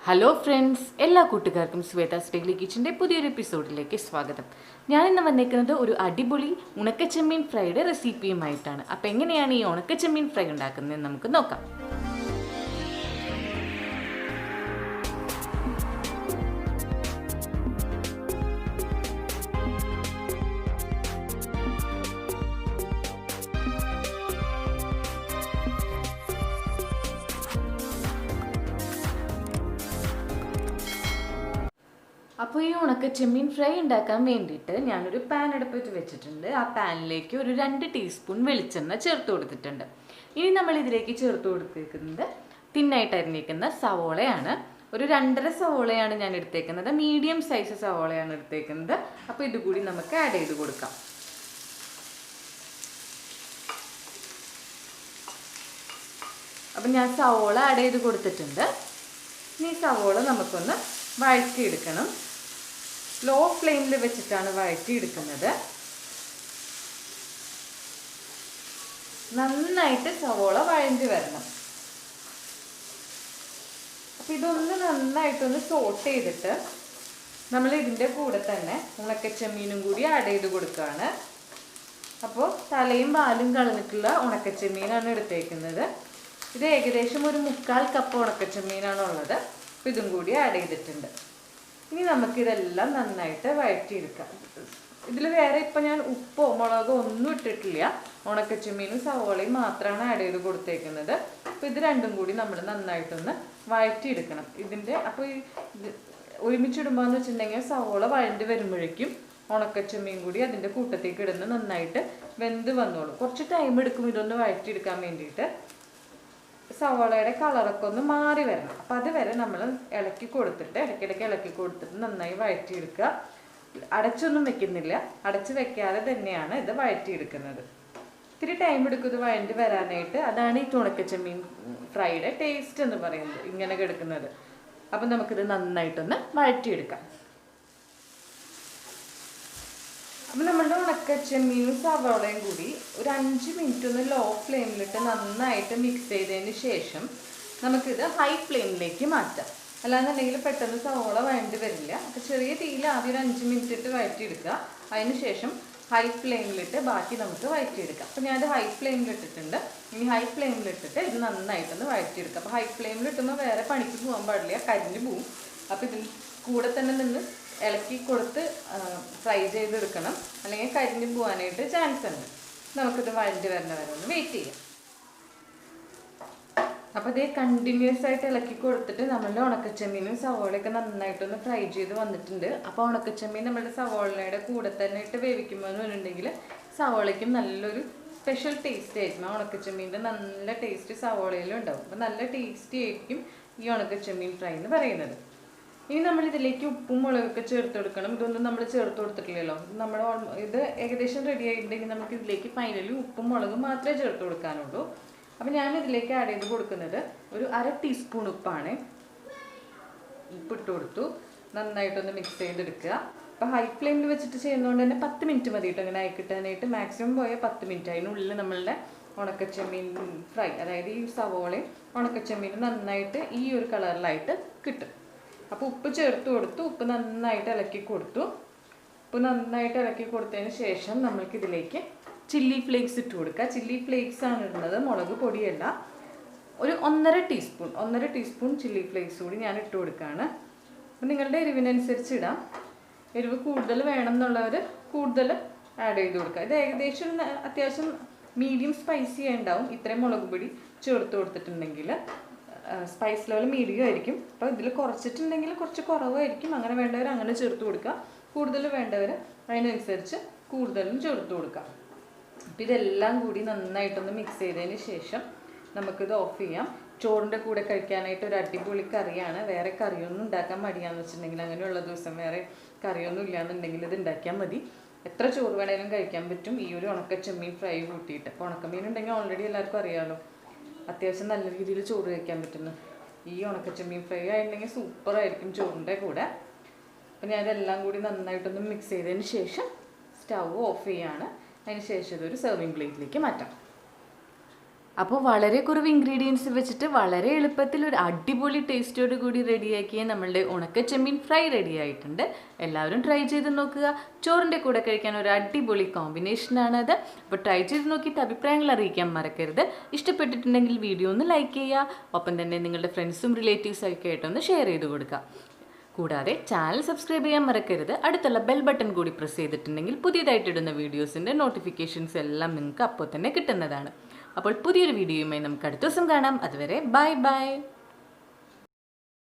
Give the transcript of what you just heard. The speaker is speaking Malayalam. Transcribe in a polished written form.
ഹലോ ഫ്രണ്ട്സ്, എല്ലാ കൂട്ടുകാർക്കും സ്വethacbi കിച്ചൻ്റെ പുതിയൊരു എപ്പിസോഡിലേക്ക് സ്വാഗതം. ഞാനിന്ന് വന്നേക്കുന്നത് ഒരു അടിപൊളി ഉണക്കച്ചെമ്മീൻ ഫ്രൈയുടെ റെസിപ്പിയുമായിട്ടാണ്. അപ്പോൾ എങ്ങനെയാണ് ഈ ഉണക്കച്ചെമ്മീൻ ഫ്രൈ ഉണ്ടാക്കുന്നതെന്ന് നമുക്ക് നോക്കാം. അപ്പോൾ ഈ ഉണക്കച്ചെമ്മീൻ ഫ്രൈ ഉണ്ടാക്കാൻ വേണ്ടിയിട്ട് ഞാനൊരു പാൻ അടുപ്പത്ത് വെച്ചിട്ടുണ്ട്. ആ പാനിലേക്ക് ഒരു 2 ടീസ്പൂൺ വെളിച്ചെണ്ണ ചേർത്ത് കൊടുത്തിട്ടുണ്ട്. ഇനി നമ്മൾ ഇതിലേക്ക് ചേർത്ത് കൊടുത്തിരിക്കുന്നത് തിന്നായിട്ട് അരിഞ്ഞിരിക്കുന്ന സവോളയാണ്. ഒരു 2.5 സവോളയാണ് ഞാൻ എടുത്തേക്കുന്നത്. മീഡിയം സൈസ് സവോളയാണ് എടുത്തേക്കുന്നത്. അപ്പോൾ ഇതുകൂടി നമുക്ക് ആഡ് ചെയ്ത് കൊടുക്കാം. അപ്പം ഞാൻ സവോള ആഡ് ചെയ്ത് കൊടുത്തിട്ടുണ്ട്. ഇനി സവോള നമുക്കൊന്ന് വഴറ്റിയെടുക്കണം. ലോ ഫ്ലെയിമിൽ വെച്ചിട്ടാണ് വഴറ്റിയെടുക്കുന്നത്. നന്നായിട്ട് സവോള വഴണ്ടി വരണം. അപ്പം ഇതൊന്ന് നന്നായിട്ടൊന്ന് സോട്ട് ചെയ്തിട്ട് നമ്മൾ ഇതിൻ്റെ കൂടെ തന്നെ ഉണക്കച്ചെമ്മീനും കൂടി ആഡ് ചെയ്ത് കൊടുക്കുകയാണ്. അപ്പോൾ തലയും പാലും കളഞ്ഞിട്ടുള്ള ഉണക്കച്ചെമ്മീനാണ് എടുത്തേക്കുന്നത്. ഇത് ഏകദേശം ഒരു 1/4 കപ്പ് ഉണക്കച്ചെമ്മീനാണ് ഉള്ളത്. അപ്പോൾ ഇതും കൂടി ആഡ് ചെയ്തിട്ടുണ്ട്. ഇനി നമുക്കിതെല്ലാം നന്നായിട്ട് വഴറ്റിയെടുക്കാം. ഇതിൽ വേറെ ഇപ്പം ഞാൻ ഉപ്പോ മുളകോ ഒന്നും ഇട്ടിട്ടില്ല. ഉണക്കച്ചെമ്മീനും സവോളയും മാത്രമാണ് ആഡ് ചെയ്ത് കൊടുത്തേക്കുന്നത്. അപ്പോൾ ഇത് രണ്ടും കൂടി നമ്മൾ നന്നായിട്ടൊന്ന് വഴറ്റിയെടുക്കണം. ഇതിൻ്റെ അപ്പോൾ ഒരുമിച്ചിടുമ്പോൾ എന്ന് വെച്ചിട്ടുണ്ടെങ്കിൽ സവോള വഴണ്ടി വരുമ്പോഴേക്കും ഉണക്കച്ചെമ്മീൻ കൂടി അതിൻ്റെ കൂട്ടത്തേക്ക് ഇടുന്ന് നന്നായിട്ട് വെന്ത് വന്നോളും. കുറച്ച് ടൈം എടുക്കും ഇതൊന്ന് വഴറ്റിയെടുക്കാൻ വേണ്ടിയിട്ട്. സവോളയുടെ കളറൊക്കെ ഒന്ന് മാറി വരണം. അപ്പം അതുവരെ നമ്മൾ ഇളക്കി കൊടുത്തിട്ട് ഇടയ്ക്കിടയ്ക്ക് ഇളക്കി കൊടുത്തിട്ട് നന്നായി വഴറ്റിയെടുക്കുക. അടച്ചൊന്നും വെക്കുന്നില്ല, അടച്ച് വെക്കാതെ തന്നെയാണ് ഇത് വഴറ്റിയെടുക്കുന്നത്. ഇത്തിരി ടൈം എടുക്കും ഇത് വഴണ്ടി വരാനായിട്ട്. അതാണ് ഈ ഉണക്കച്ചെമ്മീൻ ഫ്രൈയുടെ ടേസ്റ്റ് എന്ന് പറയുന്നത്, ഇങ്ങനെ കിടക്കുന്നത്. അപ്പം നമുക്കിത് നന്നായിട്ടൊന്ന് വഴറ്റിയെടുക്കാം. അപ്പം നമ്മളുടെ ഉണക്കച്ചെമ്മീനും സവോളയും കൂടി ഒരു 5 മിനിറ്റ് ഒന്ന് ലോ ഫ്ലെയിമിലിട്ട് നന്നായിട്ട് മിക്സ് ചെയ്തതിന് ശേഷം നമുക്കിത് ഹൈ ഫ്ലെയിമിലേക്ക് മാറ്റാം. അല്ലാന്നുണ്ടെങ്കിൽ പെട്ടെന്ന് സവോള വഴണ്ടി വരില്ല. അപ്പോൾ ചെറിയ തീയിൽ ആദ്യം ഒരു 5 മിനിറ്റ് ഇട്ട് വഴറ്റിയെടുക്കുക. അതിന് ശേഷം ഹൈ ഫ്ലെയിമിലിട്ട് ബാക്കി നമുക്ക് വഴറ്റിയെടുക്കാം. അപ്പോൾ ഞാനത് ഹൈ ഫ്ലെയിമിലിട്ടിട്ടുണ്ട്. ഇനി ഹൈ ഫ്ലെയിമിലിട്ടിട്ട് ഇത് നന്നായിട്ടൊന്ന് വഴറ്റിയെടുക്കാം. അപ്പോൾ ഹൈ ഫ്ലെയിമിലിട്ടുമ്പോൾ വേറെ പണിക്ക് പോകാൻ പാടില്ല, കരിഞ്ഞ് പോവും. അപ്പോൾ ഇതിൽ കൂടെ തന്നെ നിന്ന് ഇളക്കി കൊടുത്ത് ഫ്രൈ ചെയ്തെടുക്കണം, അല്ലെങ്കിൽ കരിഞ്ഞു പോകാനായിട്ട് ചാൻസ് ഉണ്ട്. നമുക്കിത് വഴണ്ടി വരണ വരെ ഒന്ന് വെയിറ്റ് ചെയ്യാം. അപ്പോൾ ഇതേ കണ്ടിന്യൂസ് ആയിട്ട് ഇളക്കി കൊടുത്തിട്ട് നമ്മളുടെ ഉണക്കച്ചെമ്മീനും സവോളയൊക്കെ നന്നായിട്ടൊന്ന് ഫ്രൈ ചെയ്ത് വന്നിട്ടുണ്ട്. അപ്പോൾ ഉണക്കച്ചെമ്മീൻ നമ്മളുടെ സവോളയുടെ കൂടെ തന്നെ ഇട്ട് വേവിക്കുമ്പോൾ എന്ന് പറഞ്ഞിട്ടുണ്ടെങ്കിൽ സവോളയ്ക്കും നല്ലൊരു സ്പെഷ്യൽ ടേസ്റ്റ് ആയിരിക്കും. ആ ഉണക്കച്ചെമ്മീൻ്റെ നല്ല ടേസ്റ്റ് സവോളയിലും ഉണ്ടാവും. അപ്പോൾ നല്ല ടേസ്റ്റി ആയിരിക്കും ഈ ഉണക്കച്ചെമ്മീൻ ഫ്രൈ എന്ന് പറയുന്നത്. ഇനി നമ്മൾ ഇതിലേക്ക് ഉപ്പും മുളകൊക്കെ ചേർത്ത് കൊടുക്കണം. ഇതൊന്നും നമ്മൾ ചേർത്ത് കൊടുത്തിട്ടില്ലല്ലോ. നമ്മൾ ഇത് ഏകദേശം റെഡി ആയിട്ടുണ്ടെങ്കിൽ നമുക്ക് ഇതിലേക്ക് ഫൈനലി ഉപ്പും മുളകും മാത്രമേ ചേർത്ത് കൊടുക്കാനുള്ളൂ. അപ്പം ഞാൻ ഇതിലേക്ക് ആഡ് ചെയ്ത് കൊടുക്കുന്നത് ഒരു 1/2 ടീസ്പൂൺ ഉപ്പാണ്. ഉപ്പിട്ട് കൊടുത്തു, നന്നായിട്ടൊന്ന് മിക്സ് ചെയ്തെടുക്കുക. അപ്പോൾ ഹൈ ഫ്ലെയിമിൽ വെച്ചിട്ട് ചെയ്യുന്നതുകൊണ്ട് തന്നെ 10 മിനിറ്റ് മതി കേട്ടോ അങ്ങനെ ആയി കിട്ടാനായിട്ട്. മാക്സിമം പോയാൽ 10 മിനിറ്റ്. അതിനുള്ളിൽ നമ്മളുടെ ഉണക്കച്ചെമ്മീൻ ഫ്രൈ, അതായത് ഈ സവോളയും ഉണക്കച്ചെമ്മീനും നന്നായിട്ട് ഈ ഒരു കളറിലായിട്ട് കിട്ടും. അപ്പോൾ ഉപ്പ് ചേർത്ത് കൊടുത്തു, ഉപ്പ് നന്നായിട്ട് ഇളക്കി കൊടുത്തു. ഉപ്പ് നന്നായിട്ട് ഇളക്കി കൊടുത്തതിന് ശേഷം നമ്മൾക്കിതിലേക്ക് ചില്ലി ഫ്ലേക്സ് ഇട്ട് കൊടുക്കുക. ചില്ലി ഫ്ലേക്സ് ആണ് ഇടുന്നത്, മുളക് പൊടിയല്ല. ഒരു 1.5 ടീസ്പൂൺ ചില്ലി ഫ്ലേക്സ് കൂടി ഞാൻ ഇട്ട് കൊടുക്കുകയാണ്. അപ്പോൾ നിങ്ങളുടെ എരിവിനനുസരിച്ച് ഇടാം. എരിവ് കൂടുതൽ വേണം എന്നുള്ളവർ കൂടുതൽ ആഡ് ചെയ്ത് കൊടുക്കുക. ഇത് ഏകദേശം അത്യാവശ്യം മീഡിയം സ്പൈസി ഉണ്ടാവും ഇത്രയും മുളക് പൊടി ചേർത്ത് കൊടുത്തിട്ടുണ്ടെങ്കിൽ. സ്പൈസ് ലെവൽ മീഡിയം ആയിരിക്കും. അപ്പോൾ ഇതിൽ കുറച്ചിട്ടുണ്ടെങ്കിൽ കുറച്ച് കുറവായിരിക്കും. അങ്ങനെ വേണ്ടവർ അങ്ങനെ ചേർത്ത് കൊടുക്കുക, കൂടുതൽ വേണ്ടവർ അതിനനുസരിച്ച് കൂടുതലും ചേർത്ത് കൊടുക്കുക. അപ്പോൾ ഇതെല്ലാം കൂടി നന്നായിട്ടൊന്ന് മിക്സ് ചെയ്തതിന് ശേഷം നമുക്കിത് ഓഫ് ചെയ്യാം. ചോറിൻ്റെ കൂടെ കഴിക്കാനായിട്ട് ഒരു അടിപൊളി കറിയാണ്. വേറെ കറിയൊന്നും ഉണ്ടാക്കാൻ മടിയാന്ന് വെച്ചിട്ടുണ്ടെങ്കിൽ, അങ്ങനെയുള്ള ദിവസം വേറെ കറിയൊന്നും ഇല്ലയെന്നുണ്ടെങ്കിൽ ഇത് ഉണ്ടാക്കിയാൽ മതി. എത്ര ചോറ് വേണേലും കഴിക്കാൻ പറ്റും ഈ ഒരു ഉണക്കച്ചെമ്മീൻ ഫ്രൈ കൂട്ടിയിട്ട്. അപ്പോൾ ഉണക്കമീൻ ഉണ്ടെങ്കിൽ ഓൾറെഡി എല്ലാവർക്കും അറിയാമല്ലോ, അത്യാവശ്യം നല്ല രീതിയിൽ ചോറ് കഴിക്കാൻ പറ്റുന്നു. ഈ ഉണക്കച്ചെമ്മീൻ ഫ്രൈ ആയിട്ടുണ്ടെങ്കിൽ സൂപ്പറായിരിക്കും ചോറിൻ്റെ കൂടെ. അപ്പോൾ ഞാനിതെല്ലാം കൂടി നന്നായിട്ടൊന്ന് മിക്സ് ചെയ്തതിന് ശേഷം സ്റ്റൗ ഓഫ് ചെയ്യാണ്. അതിന് ശേഷം ഇതൊരു സെർവിങ് പ്ലേറ്റിലേക്ക് മാറ്റാം. അപ്പോൾ വളരെ കുറവ് ഇൻഗ്രീഡിയൻസ് വെച്ചിട്ട് വളരെ എളുപ്പത്തിൽ ഒരു അടിപൊളി ടേസ്റ്റോട് കൂടി റെഡിയാക്കിയ നമ്മളുടെ ഉണക്കച്ചെമ്മീൻ ഫ്രൈ റെഡി ആയിട്ടുണ്ട്. എല്ലാവരും ട്രൈ ചെയ്ത് നോക്കുക. ചോറിൻ്റെ കൂടെ കഴിക്കാൻ ഒരു അടിപൊളി കോമ്പിനേഷനാണത്. അപ്പോൾ ട്രൈ ചെയ്ത് നോക്കിയിട്ട് അഭിപ്രായങ്ങൾ അറിയിക്കാൻ മറക്കരുത്. ഇഷ്ടപ്പെട്ടിട്ടുണ്ടെങ്കിൽ വീഡിയോ ഒന്ന് ലൈക്ക് ചെയ്യുക. ഒപ്പം തന്നെ നിങ്ങളുടെ ഫ്രണ്ട്സും റിലേറ്റീവ്സും ഒക്കെ ആയിട്ടൊന്ന് ഷെയർ ചെയ്ത് കൊടുക്കുക. കൂടാതെ ചാനൽ സബ്സ്ക്രൈബ് ചെയ്യാൻ മറക്കരുത്. അടുത്തുള്ള ബെൽ ബട്ടൺ കൂടി പ്രസ് ചെയ്തിട്ടുണ്ടെങ്കിൽ പുതിയതായിട്ടിടുന്ന വീഡിയോസിൻ്റെ നോട്ടിഫിക്കേഷൻസ് എല്ലാം നിങ്ങൾക്ക് അപ്പോൾ തന്നെ കിട്ടുന്നതാണ്. അപ്പോൾ പുതിയൊരു വീഡിയോയുമായി നമുക്ക് അടുത്ത ദിവസം കാണാം. അതുവരെ ബൈ ബൈ.